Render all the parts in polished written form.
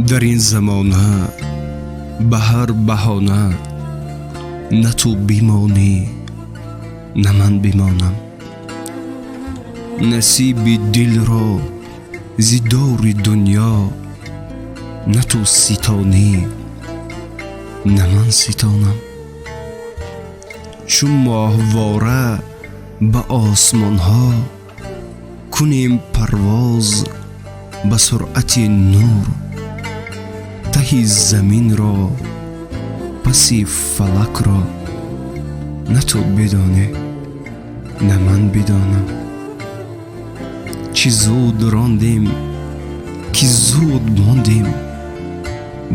در این زمانه به هر بهانه نه تو بیمانی نه من بیمانم. نصیب دل را ز دور دنیا نه تو ستانی نه من ستانم. چون ماهواره به آسمان ها کنیم پرواز به سرعت نور. ته زمین را پسی فلک را نه تو بدانی نه من بدانم. چی زود راندیم که زود ماندیم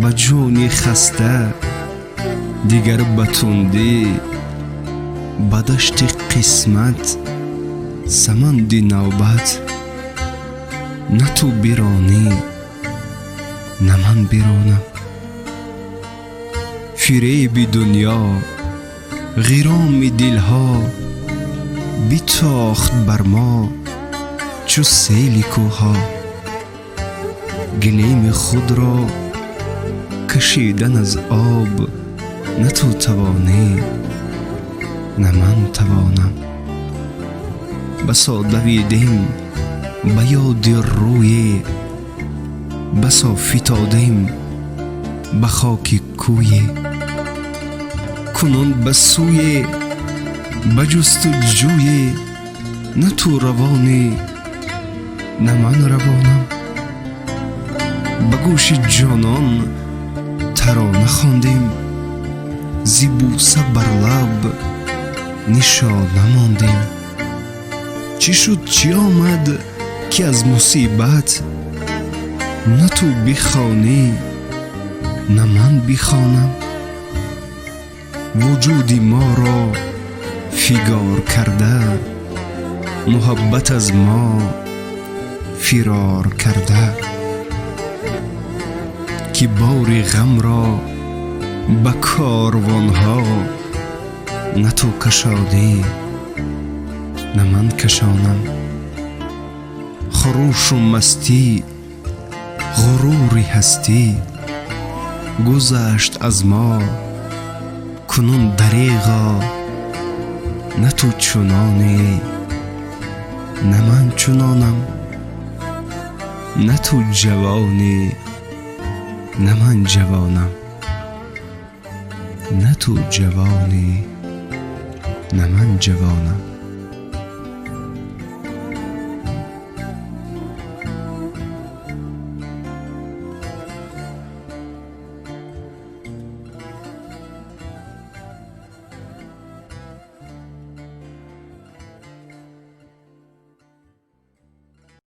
و جانی خسته دیگر به تندی به دشت قسمت سمند نوبت نه تو برانی نه من برانم. فریب دنیا غرام دلها بتاخت بر ما چو سیل کوها. گلیم خود را کشیدن از آب نه تو توانی نه من توانم. بسا دویدیم به یاد روی بسا فتادیم به خاک کوی. کنون به سوی به جستجوی نه تو روانی نه من روانم. به گوش جانان ترانه خواندیم ز بوسه بر لب نشانه ماندیم. چی شد چی آمد که از مصیبت نه تو بخوانی نه من بخوانم. وجود ما را فگار کرده محبت از ما فرار کرده. که بار غم را به کاروانها نه تو کشادی نه من کشانم. خروش و مستی غروری هستی گذشت از ما کنون دریغا نه تو چنانی نه من چنانم. نه تو جوانی نه من جوانم. نه تو جوانی نه من جوانم.